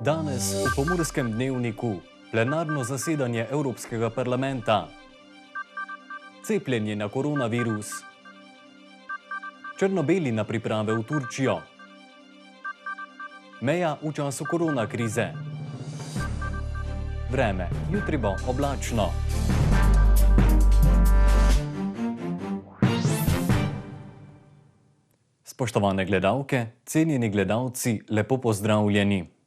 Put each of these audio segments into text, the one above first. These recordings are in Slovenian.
Danes v Pomurskem dnevniku plenarno zasedanje Evropskega parlamenta, cepljenje na koronavirus, črno-beli na priprave v Turčijo, meja v času koronakrize, vreme, jutri bo oblačno. Spoštovane gledalke, cenjeni gledalci, lepo pozdravljeni.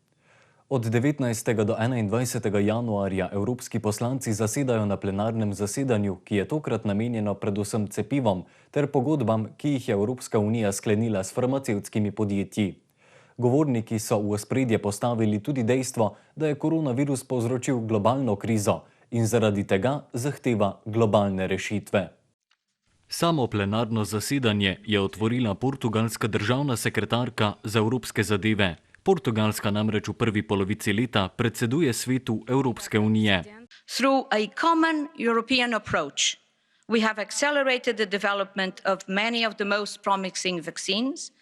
Od 19. do 21. januarja evropski poslanci zasedajo na plenarnem zasedanju, ki je tokrat namenjeno predvsem cepivom ter pogodbam, ki jih je Evropska unija sklenila s farmacevtskimi podjetji. Govorniki so v ospredje postavili tudi dejstvo, da je koronavirus povzročil globalno krizo in zaradi tega zahteva globalne rešitve. Samo plenarno zasedanje je otvorila portugalska državna sekretarka za evropske zadeve. Portugalska namreč v prvi polovici leta predseduje svetu Evropske unije. Through a common European approach, we have accelerated the development of many of the most promising vaccines.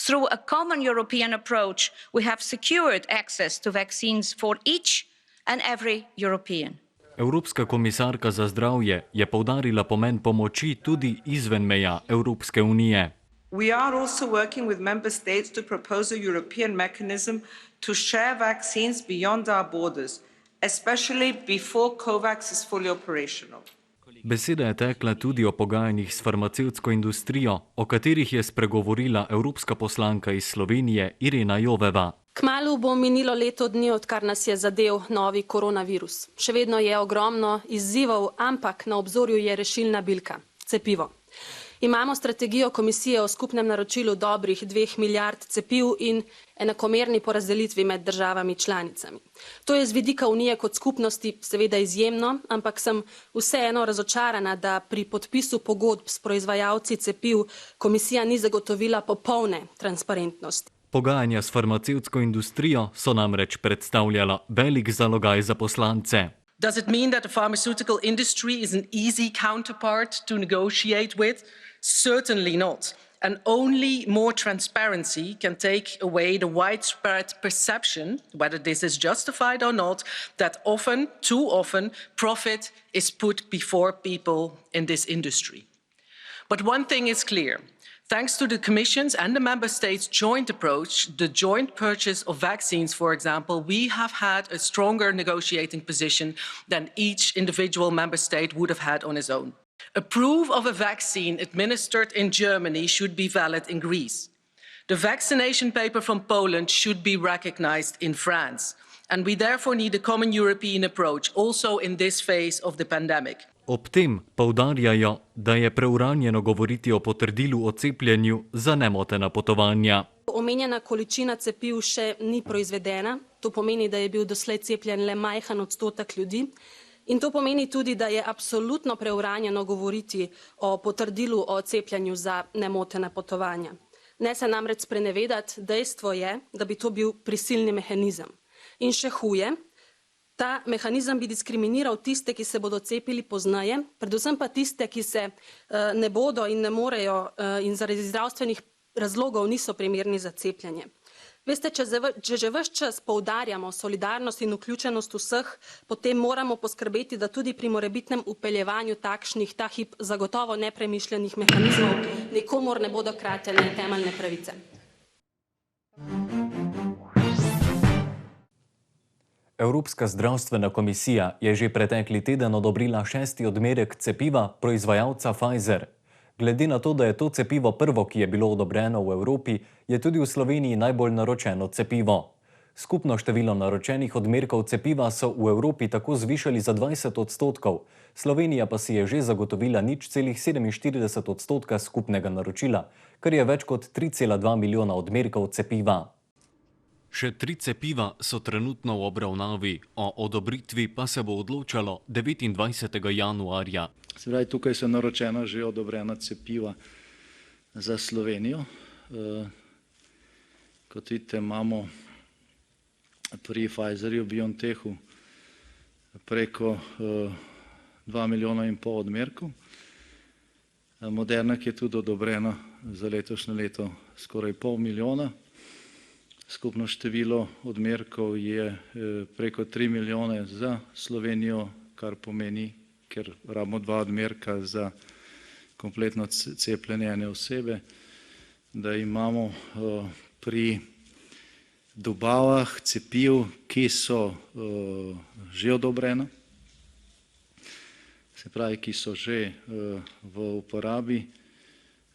Through a common European approach, we have secured access to vaccines for each and every European. Evropska komisarka za zdravje je poudarila pomen pomoči tudi izven meja Evropske unije. We are also working with member states to propose a European mechanism to share vaccines beyond our borders, especially before COVAX is fully operational. Beseda je tekla tudi o pogajanjih s farmacevtsko industrijo, o katerih je spregovorila evropska poslanka iz Slovenije Irena Joveva. Kmalu bo minilo leto dni, odkar nas je zadel novi koronavirus. Še vedno je ogromno izzivov, ampak na obzorju je rešilna bilka – cepivo. Imamo strategijo komisije o skupnem naročilu dobrih 2 milijard cepiv in enakomerni porazdelitvi med državami članicami. To je z vidika Unije kot skupnosti seveda izjemno, ampak sem vseeno razočarana, da pri podpisu pogodb s proizvajalci cepiv komisija ni zagotovila popolne transparentnosti. Pogajanja s farmacevtsko industrijo so namreč predstavljala velik zalogaj za poslance. Does it mean that the pharmaceutical industry is an easy counterpart to negotiate with? Certainly not. And only more transparency can take away the widespread perception, whether this is justified or not, that often, too often, profit is put before people in this industry. But one thing is clear. Thanks to the Commission's and the Member States' joint approach, the joint purchase of vaccines, for example, we have had a stronger negotiating position than each individual Member State would have had on its own. Approval of a vaccine administered in Germany should be valid in Greece. The vaccination paper from Poland should be recognized in France. And we therefore need a common European approach, also in this phase of the pandemic. Ob tem poudarjajo, da je preuranjeno govoriti o potrdilu o cepljenju za nemotena potovanja. Omenjena količina cepiv še ni proizvedena. To pomeni, da je bil doslej cepljen le majhen odstotek ljudi. In to pomeni tudi, da je absolutno preuranjeno govoriti o potrdilu o cepljenju za nemotena potovanja. Ne se namreč sprenevedati, dejstvo je, da bi to bil prisilni mehanizem. In še huje, ta mehanizem bi diskriminiral tiste, ki se bodo cepili pozneje, predvsem pa tiste, ki se ne bodo in ne morejo in zaradi zdravstvenih razlogov niso primerni za cepljenje. Veste, če že ves čas poudarjamo solidarnost in vključenost vseh, potem moramo poskrbeti, da tudi pri morebitnem vpeljevanju takšnih, ta hip zagotovo nepremišljenih mehanizmov nikomur ne bodo kratene temeljne pravice. Evropska zdravstvena komisija je že pretekli teden odobrila 6. odmerek cepiva proizvajalca Pfizer. Glede na to, da je to cepivo prvo, ki je bilo odobreno v Evropi, je tudi v Sloveniji najbolj naročeno cepivo. Skupno število naročenih odmerkov cepiva so v Evropi tako zvišali za 20%, Slovenija pa si je že zagotovila 0,47% skupnega naročila, kar je več kot 3,2 milijona odmerkov cepiva. Še 3 cepiva so trenutno v obravnavi, o odobritvi pa se bo odločalo 29. januarja. Se pravi, tukaj so naročena že odobrena cepiva za Slovenijo. Kot vidite, imamo pri Pfizerju, BioNTechu preko 2,5 milijona odmerkov. Moderna, ki je tudi odobrena za letošnje leto, skoraj 0,5 milijona. Skupno število odmerkov je preko 3 milijone za Slovenijo, kar pomeni, ker rabimo 2 odmerka za kompletno cepljenje ene osebe, da imamo pri dobavah cepiv, ki so že odobrena, se pravi, ki so že v uporabi,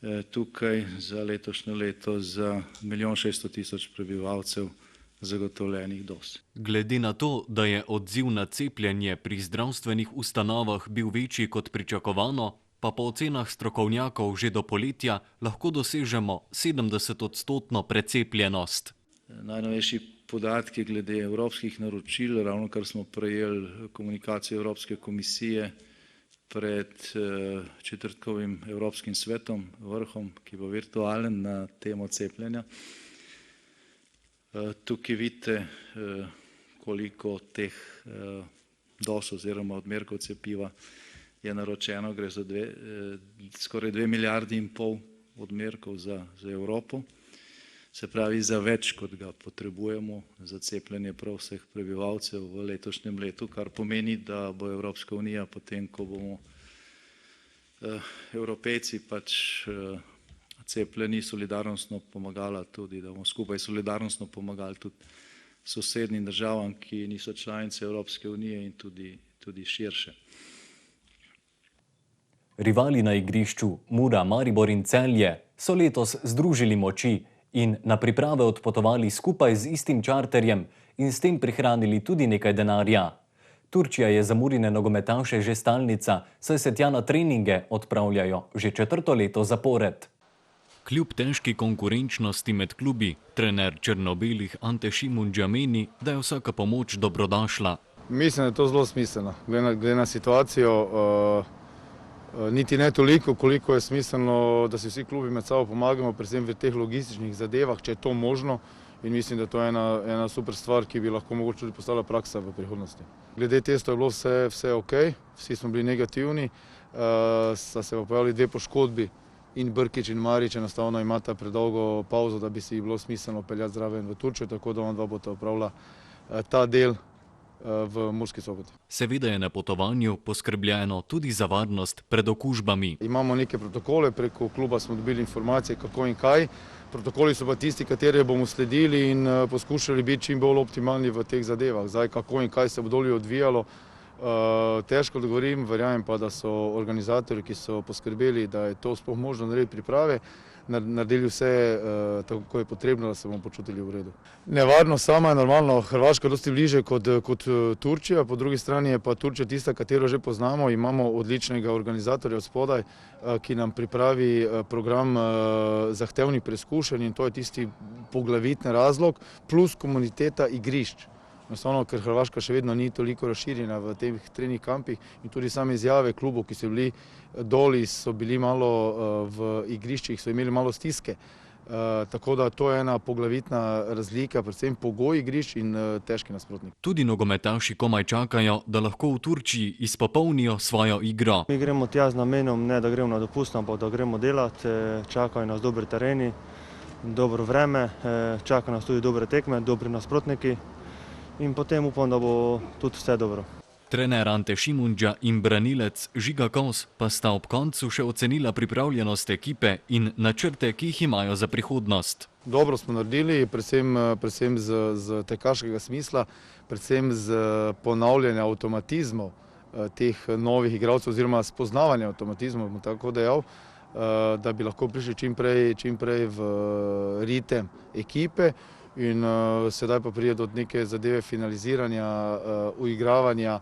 tukaj za letošnje leto za 1 600 000 prebivalcev zagotovljenih doz. Glede na to, da je odziv na cepljenje pri zdravstvenih ustanovah bil večji kot pričakovano, pa po ocenah strokovnjakov že do poletja lahko dosežemo 70% precepljenost. Najnovejši podatki glede evropskih naročil, ravno kar smo prejeli komunikacijo Evropske komisije pred četrtkovim Evropskim svetom, vrhom, ki bo virtualen na temo cepljenja. Tukaj vidite, koliko teh doz oziroma odmerkov cepiva je naročeno, gre za skoraj 2,5 milijarde odmerkov za Evropo. Se pravi, za več, kot ga potrebujemo za cepljenje prav vseh prebivalcev v letošnjem letu, kar pomeni, da bo Evropska unija potem, ko bomo Evropejci pač cepljeni, solidarnostno pomagala tudi, da bomo skupaj solidarnostno pomagali tudi sosednjim državam, ki niso članice Evropske unije in tudi širše. Rivali na igrišču Mura, Maribor in Celje so letos združili moči in na priprave odpotovali skupaj z istim čarterjem in s tem prihranili tudi nekaj denarja. Turčija je za Murine nogometaše že stalnica, saj se tja na treninge odpravljajo že 4. leto zapored. Kljub težki konkurenčnosti med klubi, trener črno-belih Ante Šimundža meni, da je vsaka pomoč dobrodošla. Mislim, da je to zelo smiselno. Glede na situacijo, niti ne toliko, koliko je smiselno, da si vsi klubi med sabo pomagamo, predvsem v teh logističnih zadevah, če je to možno. In mislim, da je to ena super stvar, ki bi lahko mogoče tudi postala praksa v prihodnosti. Glede testov je bilo vse ok, vsi smo bili negativni, sta se pa pojavili 2 poškodbi in Brkić in Marić enostavno imata predolgo pauzo, da bi si bilo smiselno peljati zraven v Turčijo, tako da on dva bosta opravila ta del v Murski Soboti. Seveda je na potovanju poskrbljeno tudi za varnost pred okužbami. Imamo neke protokole, preko kluba smo dobili informacije kako in kaj. Protokoli so pa tisti, katere bomo sledili in poskušali biti čim bolj optimalni v teh zadevah. Zdaj, kako in kaj se bo dolje odvijalo, težko da govorim, verjamem pa, da so organizatorji, ki so poskrbeli, da je to sploh možno narediti priprave, naredili vse tako je potrebno, da se bomo počutili v redu. Nevarno sama je normalno, Hrvaška dosti bliže kot Turčija, po drugi strani je pa Turčija tista, katero že poznamo, imamo odličnega organizatorja od spodaj, ki nam pripravi program zahtevnih preizkušenj in to je tisti poglavitni razlog, plus komuniteta igrišč. Enostavno, ker Hrvaška še vedno ni toliko razširjena v teh trening kampih in tudi same izjave klubov, ki so bili doli, so bili malo v igriščih, so imeli malo stiske. Tako da to je ena poglavitna razlika, predvsem pogoj igrišč in težki nasprotnik. Tudi nogometaši komaj čakajo, da lahko v Turčiji izpopolnijo svojo igro. Mi gremo tja z namenom, ne da gremo na dopust, ampak da gremo delati, čakajo nas dobri tereni, dobro vreme, čakajo nas tudi dobre tekme, dobri nasprotniki. In potem upam, da bo tudi vse dobro. Trener Ante Šimundža in branilec Žiga Kos pa sta ob koncu še ocenila pripravljenost ekipe in načrte, ki jih imajo za prihodnost. Dobro smo naredili, predvsem z tekaškega smisla, predvsem z ponavljanja avtomatizmov teh novih igralcev oziroma spoznavanja avtomatizmov, bom tako dejal, da bi lahko prišli čim prej v ritem ekipe. In sedaj pa pride do neke zadeve finaliziranja, uigravanja,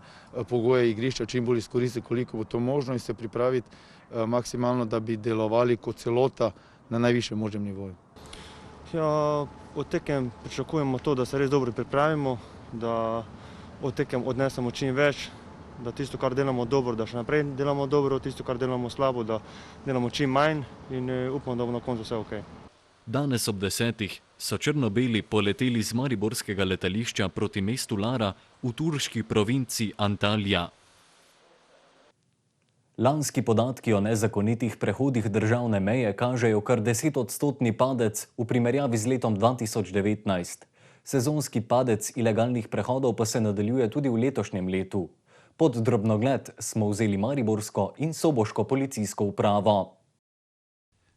pogoje igrišča čim bolj izkoristiti, koliko bo to možno in se pripraviti maksimalno, da bi delovali kot celota na najvišjem možnem nivoju. Ja, od tekem pričakujemo to, da se res dobro pripravimo, da od tekem odnesemo čim več, da tisto, kar delamo dobro, da še naprej delamo dobro, tisto, kar delamo slabo, da delamo čim manj in upam, da bo na koncu vse ok. Danes ob 10. so črno-beli poleteli z mariborskega letališča proti mestu Lara v turški provinci Antalija. Lanski podatki o nezakonitih prehodih državne meje kažejo kar 10-odstotni padec v primerjavi z letom 2019. Sezonski padec ilegalnih prehodov pa se nadaljuje tudi v letošnjem letu. Pod drobnogled smo vzeli mariborsko in soboško policijsko upravo.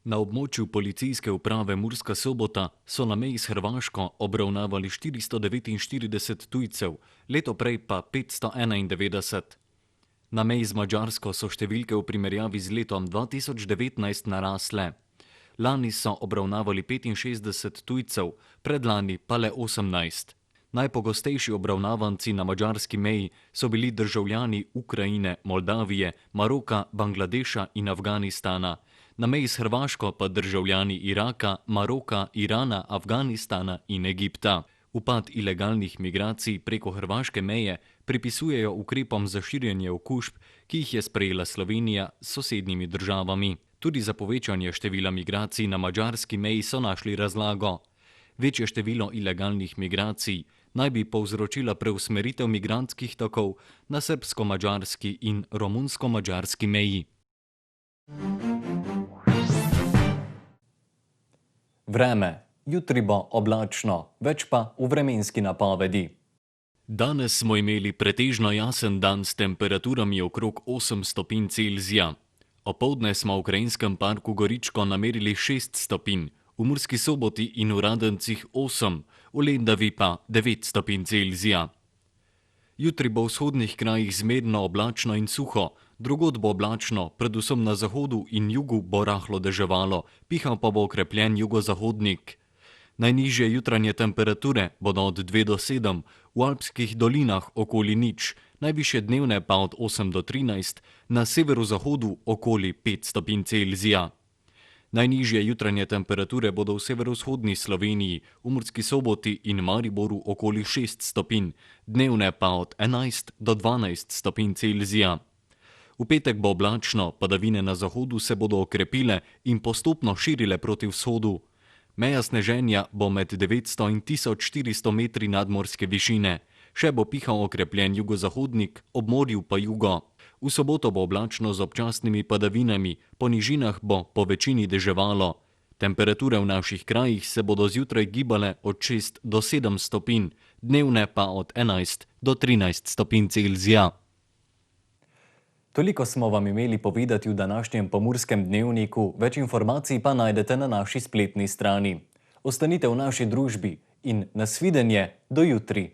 Na območju policijske uprave Murska Sobota so na meji s Hrvaško obravnavali 449 tujcev, leto prej pa 591. Na meji z Madžarsko so številke v primerjavi z letom 2019 narasle. Lani so obravnavali 65 tujcev, predlani pa le 18. Najpogostejši obravnavanci na madžarski meji so bili državljani Ukrajine, Moldavije, Maroka, Bangladeša in Afganistana. Na meji s Hrvaško pa državljani Iraka, Maroka, Irana, Afganistana in Egipta. Upad ilegalnih migracij preko hrvaške meje pripisujejo ukrepom za širjenje okužb, ki jih je sprejela Slovenija s sosednjimi državami. Tudi za povečanje števila migracij na madžarski meji so našli razlago. Večje število ilegalnih migracij naj bi povzročila preusmeritev migrantskih tokov na srbsko-madžarski in romunsko-madžarski meji. Vreme. Jutri bo oblačno, več pa v vremenski napovedi. Danes smo imeli pretežno jasen dan s temperaturami okrog 8 stopinj Celzija. Opoldne smo v Krajinskem parku Goričko namerili 6 stopinj, v Murski Soboti in v Radencih 8, v Lendavi pa 9 stopinj Celzija. Jutri bo v vzhodnih krajih zmerno oblačno in suho, drugod bo oblačno, predvsem na zahodu in jugu bo rahlo deževalo, pihal pa bo okrepljen jugozahodnik. Najnižje jutranje temperature bodo od 2 do 7, v alpskih dolinah okoli 0, najvišje dnevne pa od 8 do 13, na severozahodu okoli 5 stopinj Celzija. Najnižje jutranje temperature bodo v severovzhodni Sloveniji, v Murski Soboti in Mariboru okoli 6 stopinj, dnevne pa od 11 do 12 stopinj Celzija. V petek bo oblačno, padavine na zahodu se bodo okrepile in postopno širile proti vzhodu. Meja sneženja bo med 900 in 1400 metri nadmorske višine. Še bo pihal okrepljen jugozahodnik, ob morju pa jugo. V soboto bo oblačno z občasnimi padavinami, po nižinah bo po večini deževalo. Temperature v naših krajih se bodo zjutraj gibale od 6 do 7 stopinj, dnevne pa od 11 do 13 stopinj Celzija. Toliko smo vam imeli povedati v današnjem Pomurskem dnevniku, več informacij pa najdete na naši spletni strani. Ostanite v naši družbi in nasvidenje do jutri.